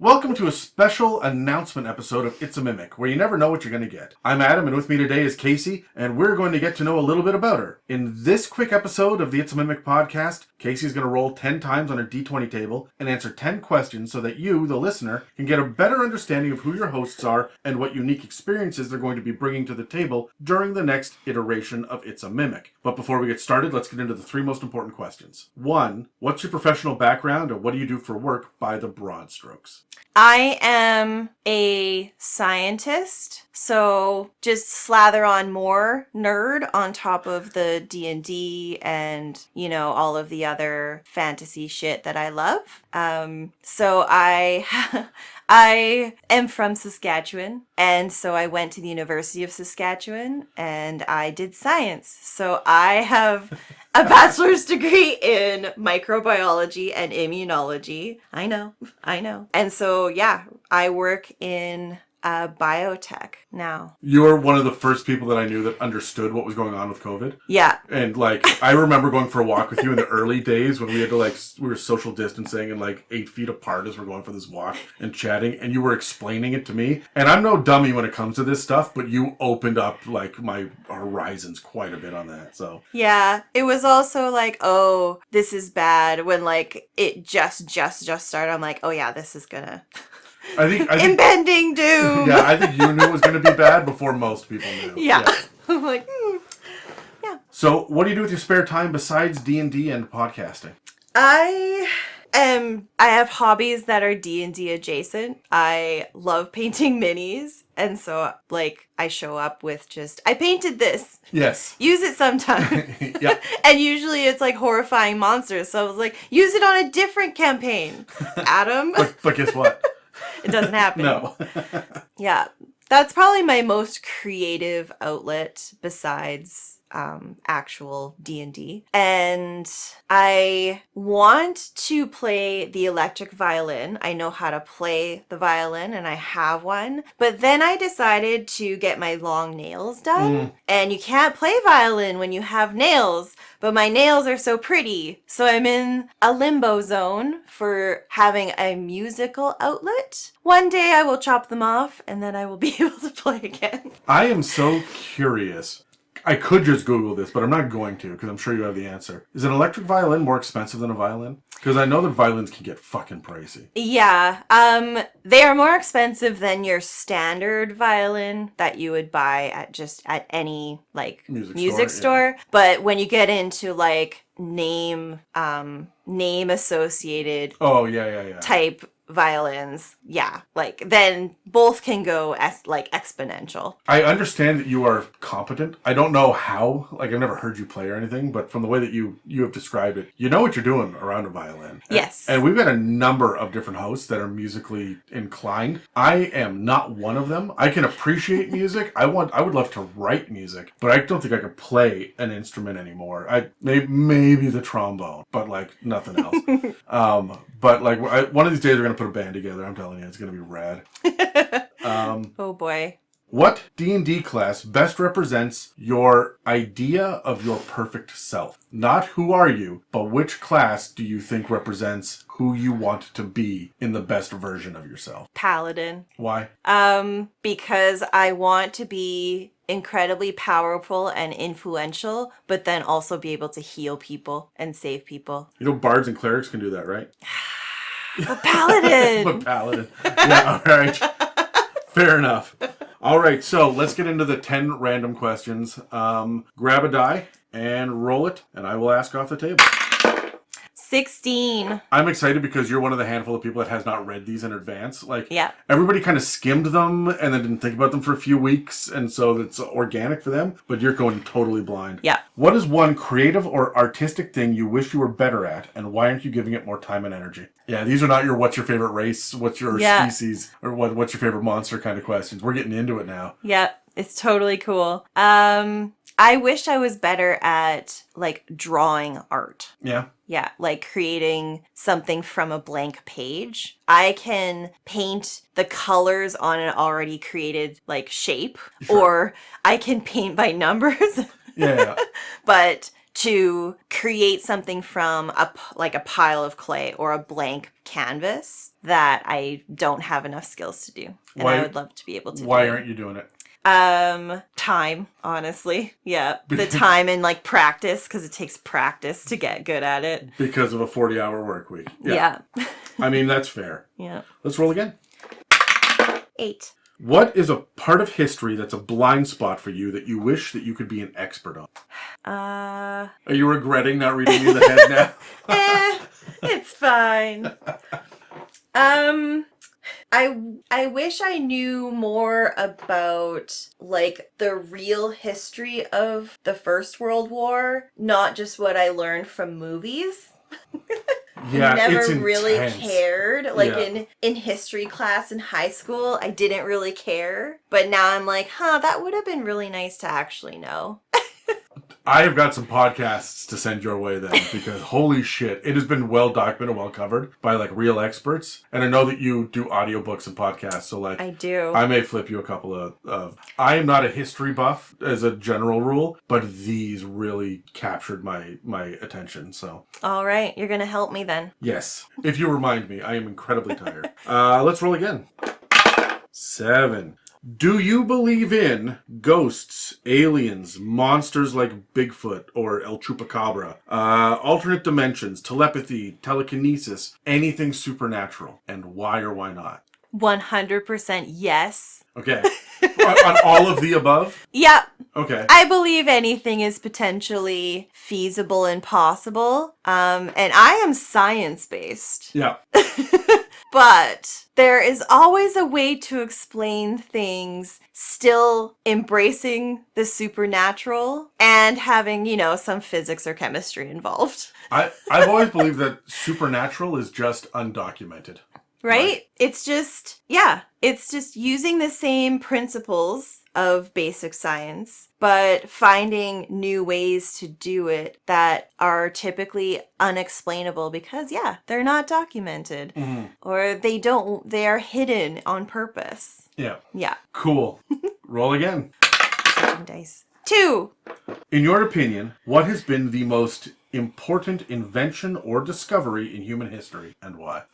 Welcome to a special announcement episode of It's a Mimic, where you never know what you're going to get. I'm Adam, and with me today is Casey, and we're going to get to know a little bit about her. In this quick episode of the It's a Mimic podcast, Casey's going to roll 10 times on a D20 table and answer 10 questions so that you, the listener, can get a better understanding of who your hosts are and what unique experiences they're going to be bringing to the table during the next iteration of It's a Mimic. But before we get started, let's get into the three most important questions. 1, what's your professional background and what do you do for work by the broad strokes? I am a scientist, so just slather on more nerd on top of the D&D and, you know, all of the other fantasy shit that I love. So I am from Saskatchewan, and so I went to the University of Saskatchewan, and I did science. So I have a bachelor's degree in microbiology and immunology. I know. And so, yeah, I work in biotech now. You were one of the first people that I knew that understood what was going on with COVID. Yeah. And I remember going for a walk with you in the early days when we had to we were social distancing and 8 feet apart as we're going for this walk and chatting, and you were explaining it to me. And I'm no dummy when it comes to this stuff, but you opened up my horizons quite a bit on that. So yeah, it was also oh, this is bad when it just started. I'm like, oh yeah, this is gonna. I think impending doom. Yeah, I think you knew it was going to be bad before most people knew. Yeah. I'm like, yeah. So, what do you do with your spare time besides D&D and podcasting? I have hobbies that are D&D adjacent. I love painting minis, and so I show up with I painted this. Yes. Use it sometime. Yeah. And usually it's horrifying monsters. So I was use it on a different campaign. Adam. But guess what? It doesn't happen. No. Yeah. That's probably my most creative outlet besides actual D&D. And I want to play the electric violin. I know how to play the violin and I have one. But then I decided to get my long nails done. And you can't play violin when you have nails. But my nails are so pretty. So I'm in a limbo zone for having a musical outlet. One day I will chop them off and then I will be able to play again. I am so curious. I could just Google this, but I'm not going to because I'm sure you have the answer. Is an electric violin more expensive than a violin? Because I know that violins can get fucking pricey. Yeah. They are more expensive than your standard violin that you would buy at any music store. Yeah. But when you get into name associated type violins, then both can go as exponential. I understand that you are competent. I don't know how, I've never heard you play or anything, but from the way that you have described it, you know what you're doing around a violin. Yes. And we've got a number of different hosts that are musically inclined. I am not one of them. I can appreciate music. I would love to write music, but I don't think I could play an instrument anymore. Maybe the trombone, but nothing else. But one of these days we're going to put a band together. I'm telling you, it's going to be rad. Oh boy. What D&D class best represents your idea of your perfect self? Not who are you, but which class do you think represents who you want to be in the best version of yourself? Paladin. Why? Because I want to be incredibly powerful and influential, but then also be able to heal people and save people. You know, bards and clerics can do that, right? But paladin. But paladin. Yeah, all right. Fair enough. All right, so let's get into the 10 random questions. Grab a die and roll it, and I will ask off the table. 16. I'm excited because you're one of the handful of people that has not read these in advance. Yeah. Everybody kind of skimmed them and then didn't think about them for a few weeks, and so it's organic for them, but you're going totally blind. Yeah. What is one creative or artistic thing you wish you were better at, and why aren't you giving it more time and energy? Yeah, these are not your what's your favorite race, what's your species, or what's your favorite monster kind of questions. We're getting into it now. Yeah, it's totally cool. I wish I was better at drawing art. Yeah. Yeah, creating something from a blank page. I can paint the colors on an already created shape, or I can paint by numbers. Yeah. But to create something from like a pile of clay or a blank canvas that I don't have enough skills to do. And I would love to be able to do. Why aren't you doing it? Time, honestly. Yeah. The time and like practice, because it takes practice to get good at it. Because of a 40-hour work week. Yeah. I mean, that's fair. Yeah. Let's roll again. 8. What is a part of history that's a blind spot for you that you wish that you could be an expert on? Are you regretting not reading me the head now? It's fine. I wish I knew more about like the real history of the First World War, not just what I learned from movies. Yeah, never it's really intense. cared. Like in history class in high school, I didn't really care. But now I'm like, that would have been really nice to actually know. I have got some podcasts to send your way then, because holy shit, it has been well documented, well covered by like real experts. And I know that you do audiobooks and podcasts, so like I do. I may flip you a couple of I am not a history buff as a general rule, but these really captured my attention. So all right, you're gonna help me then. yes, if you remind me, I am incredibly tired. Let's roll again. 7. Do you believe in ghosts, aliens, monsters like Bigfoot or El Chupacabra, alternate dimensions, telepathy, telekinesis, anything supernatural, and why or why not? 100% yes. Okay. On all of the above? Yep. Okay. I believe anything is potentially feasible and possible. And I am science-based. Yeah. But there is always a way to explain things, still embracing the supernatural and having, some physics or chemistry involved. I've always believed that supernatural is just undocumented. Right? It's just using the same principles of basic science, but finding new ways to do it that are typically unexplainable because, they're not documented. Mm-hmm. Or they are hidden on purpose. Yeah. Yeah. Cool. Roll again. 7 dice. 2. In your opinion, what has been the most important invention or discovery in human history, and why?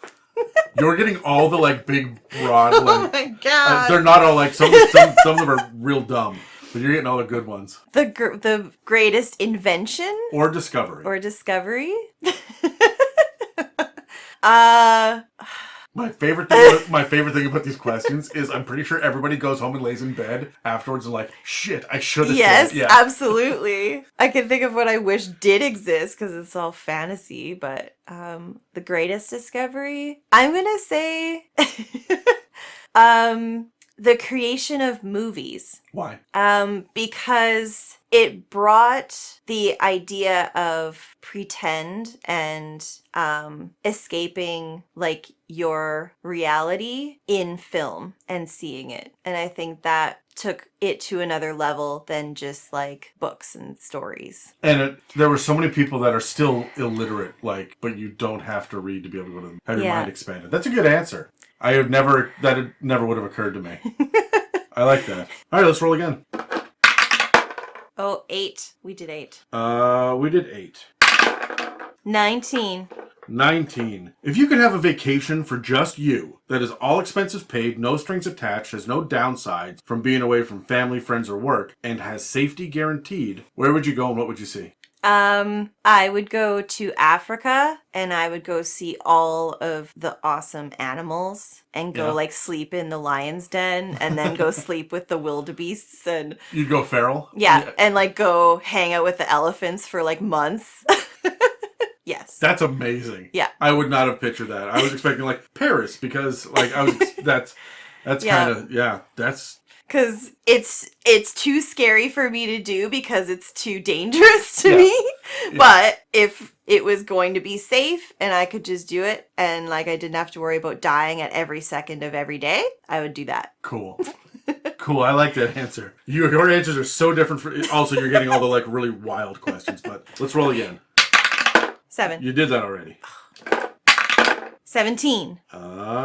You're getting all the like big, broad. Like, oh my god! They're not all like some of them are real dumb, but you're getting all the good ones. The greatest invention or discovery. My favorite thing about these questions is I'm pretty sure everybody goes home and lays in bed afterwards and like, shit, I should have Yes, said. Yeah. Absolutely. I can think of what I wish did exist because it's all fantasy, but the greatest discovery, I'm going to say the creation of movies. Why? Because it brought the idea of pretend and escaping like your reality in film and seeing it. And I think that took it to another level than just like books and stories. And there were so many people that are still illiterate, like, but you don't have to read to be able to go to have your mind expanded. That's a good answer. It never would have occurred to me. I like that. All right, let's roll again. 8. We did 8. We did 8. 19. 19. If you could have a vacation for just you, that is all expenses paid, no strings attached, has no downsides from being away from family, friends, or work, and has safety guaranteed, where would you go and what would you see? I would go to Africa and I would go see all of the awesome animals and go like sleep in the lion's den and then go sleep with the wildebeests and you'd go feral? Yeah, and like go hang out with the elephants for like months. Yes. That's amazing. Yeah. I would not have pictured that. I was expecting like Paris because like that's kind of that's because it's too scary for me to do because it's too dangerous to me. Yeah. But if it was going to be safe and I could just do it and like I didn't have to worry about dying at every second of every day, I would do that. Cool. Cool. I like that answer. Your answers are so different. Also, you're getting all the like really wild questions, but let's roll again. 7. You did that already. 17.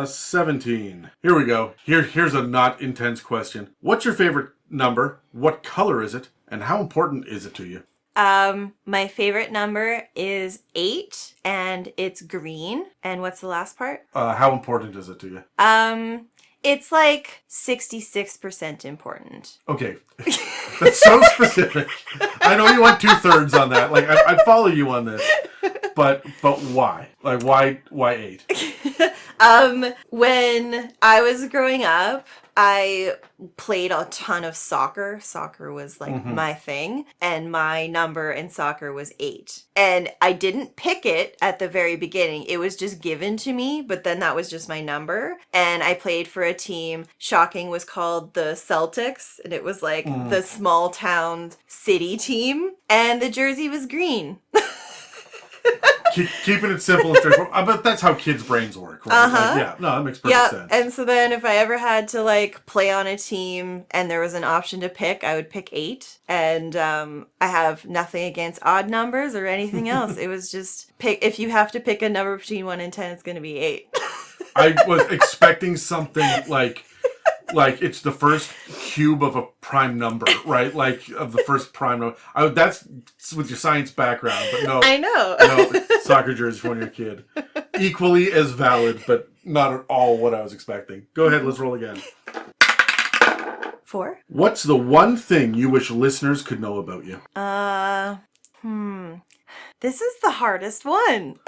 17. Here we go. Here's a not intense question. What's your favorite number? What color is it? And how important is it to you? My favorite number is 8, and it's green. And what's the last part? How important is it to you? It's like 66% important. Okay. That's so specific. I know you want 2/3 on that. Like, I follow you on this. But why? Like, why 8? When I was growing up, I played a ton of soccer. Soccer was like my thing, and my number in soccer was 8. And I didn't pick it at the very beginning. It was just given to me, but then that was just my number. And I played for a team, shocking, was called the Celtics, and it was like the small town city team, and the jersey was green. Keeping it simple and straightforward. But that's how kids' brains work, right? Like, yeah, no, that makes perfect sense. And so then if I ever had to like play on a team and there was an option to pick, I would pick 8. And I have nothing against odd numbers or anything else. It was just pick. If you have to pick a number between 1 and 10, it's going to be 8. I was expecting something like it's the first cube of a prime number, right? Like of the first prime number. That's with your science background, but no. I know. No, soccer jersey when you're a kid. Equally as valid, but not at all what I was expecting. Go ahead, let's roll again. 4. What's the one thing you wish listeners could know about you? This is the hardest one.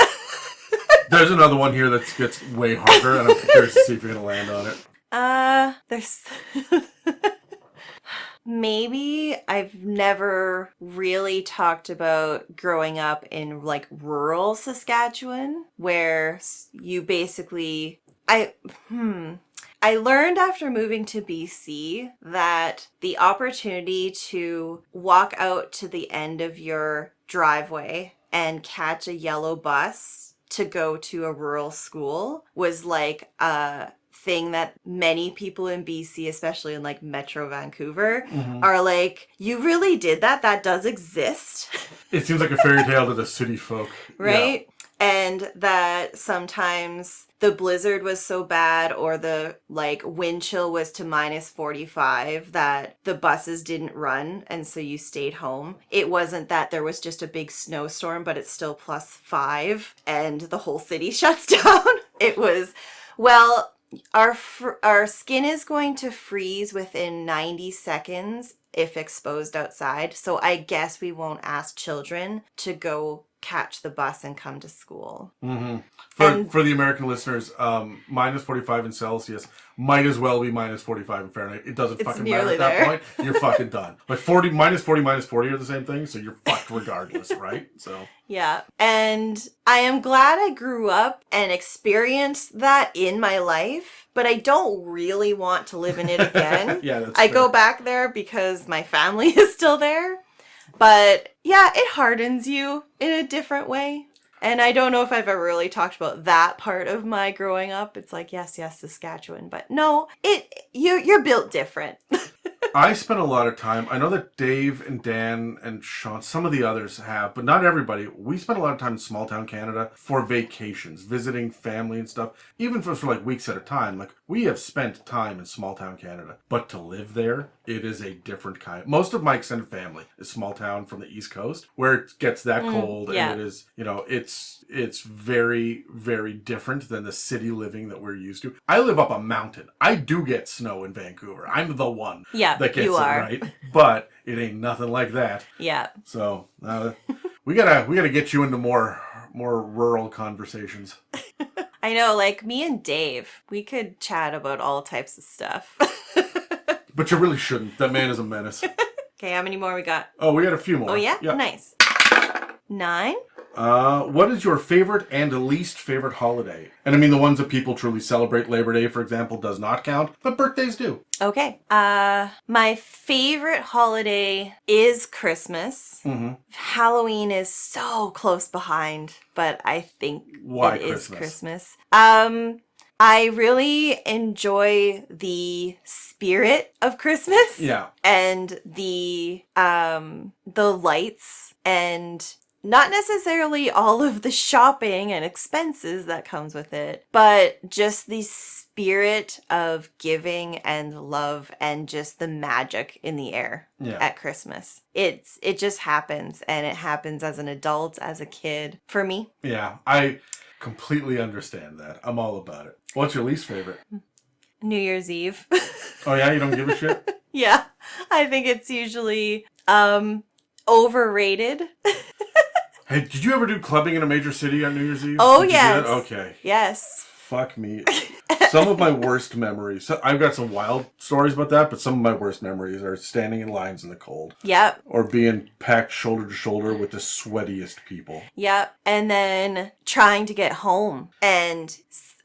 There's another one here that gets way harder, and I'm curious to see if you're going to land on it. There's maybe I've never really talked about growing up in like rural Saskatchewan, where you basically I learned after moving to BC that the opportunity to walk out to the end of your driveway and catch a yellow bus to go to a rural school was like a thing that many people in BC, especially in like Metro Vancouver, are like, you really did that? That does exist? It seems like a fairy tale to the city folk. Right? Yeah. And that sometimes the blizzard was so bad or the like wind chill was to -45 that the buses didn't run and so you stayed home. It wasn't that there was just a big snowstorm, but it's still +5 and the whole city shuts down. It was, well, our skin is going to freeze within 90 seconds if exposed outside. So I guess we won't ask children to go catch the bus and come to school. For the American listeners, -45 in Celsius might as well be -45 in Fahrenheit. It doesn't fucking matter at that point. You're fucking done. Like -40 are the same thing, so you're fucked regardless, right? So yeah. And I am glad I grew up and experienced that in my life, but I don't really want to live in it again. Yeah, that's I fair. go back there because my family is still there. But yeah, it hardens you in a different way. And I don't know if I've ever really talked about that part of my growing up. It's like, yes, Saskatchewan. But no, you're built different. I spent a lot of time, I know that Dave and Dan and Sean, some of the others have, but not everybody. We spent a lot of time in small town Canada for vacations, visiting family and stuff, even for like weeks at a time. Like, we have spent time in small town Canada, but to live there, it is a different kind. Most of my extended family is small town from the East Coast, where it gets that cold, and it is, it's very, very different than the city living that we're used to. I live up a mountain. I do get snow in Vancouver. I'm the one that gets it, right? But it ain't nothing like that. Yeah. So we gotta get you into more rural conversations. I know, like me and Dave, we could chat about all types of stuff. But you really shouldn't. That man is a menace. Okay, how many more we got? Oh, we got a few more. Oh, yeah? Nice. 9? What is your favorite and least favorite holiday? And I mean, the ones that people truly celebrate. Labor Day, for example, does not count, but birthdays do. Okay. My favorite holiday is Christmas. Halloween is so close behind, but I think it is Christmas. I really enjoy the spirit of Christmas. Yeah. And the lights and not necessarily all of the shopping and expenses that comes with it, but just the spirit of giving and love and just the magic in the air at Christmas. It just happens, and it happens as an adult, as a kid, for me. Yeah, I completely understand that. I'm all about it. What's your least favorite? New Year's Eve. Oh yeah, you don't give a shit? Yeah, I think it's usually overrated. Hey, did you ever do clubbing in a major city on New Year's Eve? Oh, did yes. Okay. Yes. Fuck me. Some of my worst memories. I've got some wild stories about that, but some of my worst memories are standing in lines in the cold. Yep. Or being packed shoulder to shoulder with the sweatiest people. Yep. And then trying to get home, and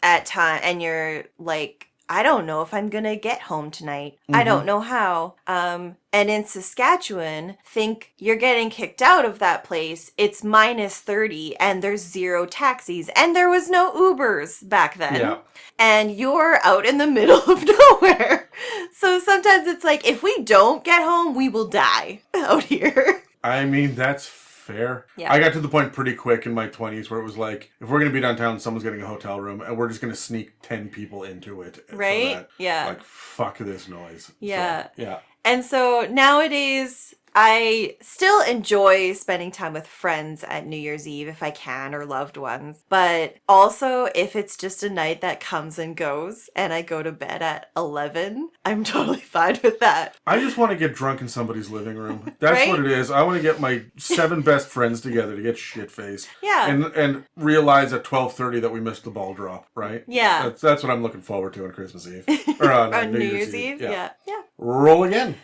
and you're like, I don't know if I'm going to get home tonight. I don't know how. And in Saskatchewan, think you're getting kicked out of that place. It's -30 and there's 0 taxis, and there was no Ubers back then. Yeah. And you're out in the middle of nowhere. So sometimes it's like, if we don't get home, we will die out here. I mean, that's fair. Yeah. I got to the point pretty quick in my 20s where it was like, if we're going to be downtown, someone's getting a hotel room, and we're just going to sneak 10 people into it. Right? So that, Yeah. Like, fuck this noise. Yeah. So, yeah. And so nowadays, I still enjoy spending time with friends at New Year's Eve if I can, or loved ones. But also, if it's just a night that comes and goes and I go to bed at 11, I'm totally fine with that. I just want to get drunk in somebody's living room. That's Right? what it is. I want to get my 7 best friends together to get shit-faced. Yeah. And realize at 12:30 that we missed the ball drop, right? Yeah. That's what I'm looking forward to on Christmas Eve. Or on, On New New Year's Eve? Yeah. Yeah. Yeah. Roll again.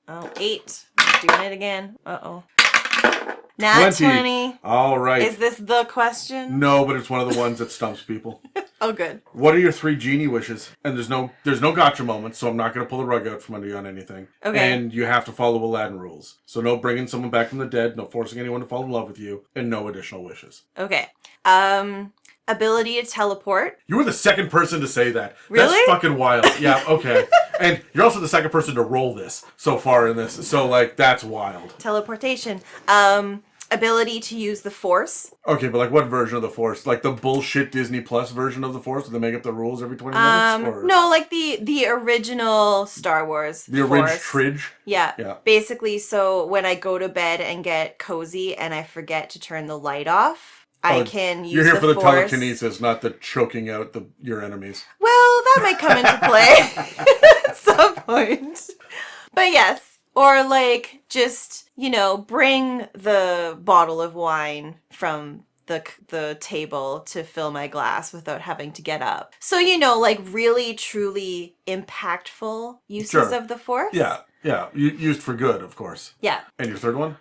Oh, 8. Doing it again. Uh-oh. Nat 20. All right. Is this the question? No, but it's one of the ones that stumps people. Oh, good. What are your 3 genie wishes? And there's no gotcha moments, so I'm not going to pull the rug out from under you on anything. Okay. And you have to follow Aladdin rules. So no bringing someone back from the dead, no forcing anyone to fall in love with you, and no additional wishes. Okay. Ability to teleport. You were the second person to say that. Really? That's fucking wild. Yeah, okay. And you're also the second person to roll this so far in this. So, like, that's wild. Teleportation. Ability to use the Force. Okay, but, like, what version of the Force? Like, the bullshit Disney Plus version of the Force? Do they make up the rules every 20 minutes? Or? No, like the original Star Wars The Force. Tridge? Yeah. Yeah. Basically, so when I go to bed and get cozy and I forget to turn the light off, I can use the Force. You're here for the telekinesis, not the choking out your enemies. Well, that might come into play at some point. But yes. Or like just, bring the bottle of wine from the table to fill my glass without having to get up. So, like really, truly impactful uses of the Force. Yeah. Yeah. Used for good, of course. Yeah. And your third one?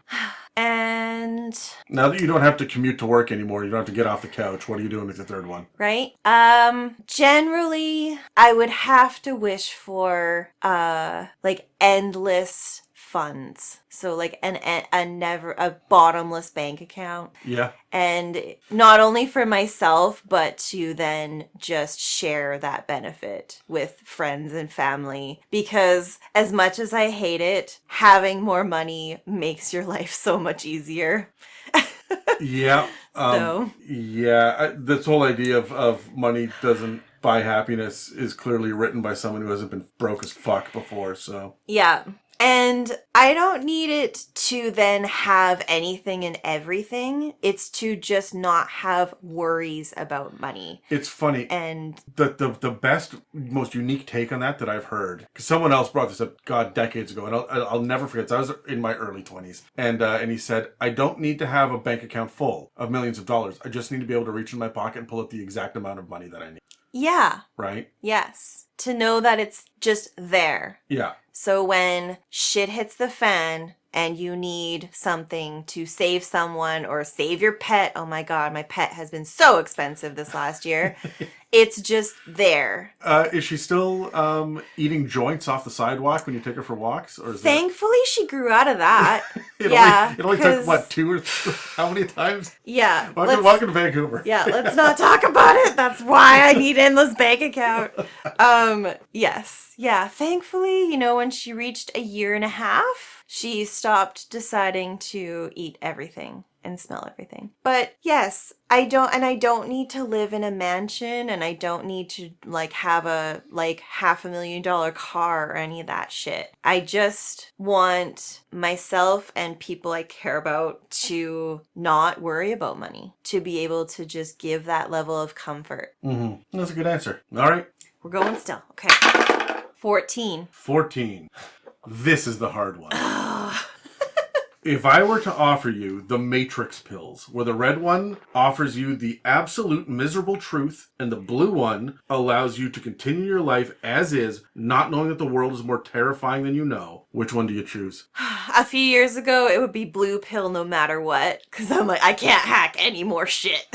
And now that you don't have to commute to work anymore, you don't have to get off the couch, what are you doing with your third one? Right? Generally, I would have to wish for like endless funds. So like a bottomless bank account. Yeah. And not only for myself, but to then just share that benefit with friends and family. Because as much as I hate it, having more money makes your life so much easier. Yeah. This whole idea of money doesn't buy happiness is clearly written by someone who hasn't been broke as fuck before, so. Yeah. And I don't need it to then have anything and everything. It's to just not have worries about money. It's funny. And the best, most unique take on that I've heard, because someone else brought this up, decades ago, and I'll never forget. So I was in my early 20s, and he said, I don't need to have a bank account full of millions of dollars. I just need to be able to reach in my pocket and pull out the exact amount of money that I need. Yeah. Right? Yes. To know that it's just there. Yeah. So when shit hits the fan and you need something to save someone or save your pet, oh my God, my pet has been so expensive this last year. It's just there. Is she still eating joints off the sidewalk when you take her for walks? Or is Thankfully, she grew out of that. it only took, what, 2 or 3? How many times? Yeah. Welcome to Vancouver. Yeah, let's not talk about it. That's why I need endless bank account. Yes. Yeah, thankfully, when she reached 1.5 years, she stopped deciding to eat everything and smell everything. But yes, I don't need to live in a mansion, and I don't need to like have a like $500,000 car or any of that shit. I just want myself and people I care about to not worry about money, to be able to just give that level of comfort. Mm-hmm. That's a good answer. All right. We're going still. Okay. 14. 14. This is the hard one. If I were to offer you the Matrix pills, where the red one offers you the absolute miserable truth and the blue one allows you to continue your life as is, not knowing that the world is more terrifying than you know, which one do you choose? A few years ago, it would be blue pill no matter what, because I'm like, I can't hack any more shit.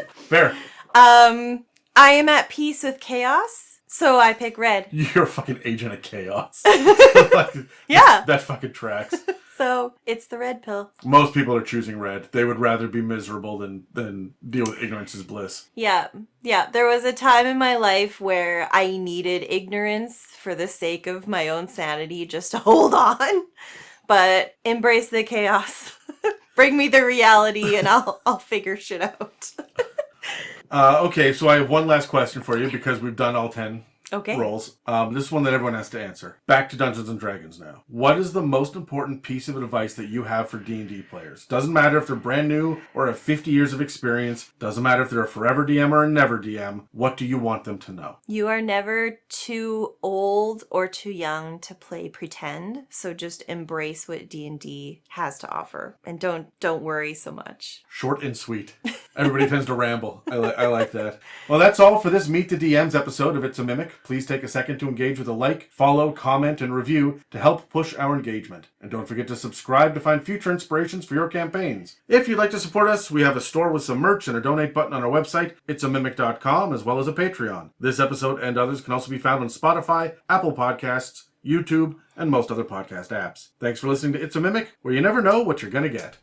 Fair. I am at peace with chaos, so I pick red. You're a fucking agent of chaos. Yeah. That fucking tracks. So it's the red pill. Most people are choosing red. They would rather be miserable than deal with ignorance is bliss. Yeah. Yeah. There was a time in my life where I needed ignorance for the sake of my own sanity just to hold on. But embrace the chaos. Bring me the reality and I'll figure shit out. Okay, so I have one last question for you because we've done all 10 rolls. This is one that everyone has to answer. Back to Dungeons and Dragons now. What is the most important piece of advice that you have for D&D players? Doesn't matter if they're brand new or have 50 years of experience. Doesn't matter if they're a forever DM or a never DM. What do you want them to know? You are never too old or too young to play pretend. So just embrace what D&D has to offer and don't worry so much. Short and sweet. Everybody tends to ramble. I like that. Well, that's all for this Meet the DMs episode of It's a Mimic. Please take a second to engage with a like, follow, comment, and review to help push our engagement. And don't forget to subscribe to find future inspirations for your campaigns. If you'd like to support us, we have a store with some merch and a donate button on our website, itsamimic.com, as well as a Patreon. This episode and others can also be found on Spotify, Apple Podcasts, YouTube, and most other podcast apps. Thanks for listening to It's a Mimic, where you never know what you're gonna get.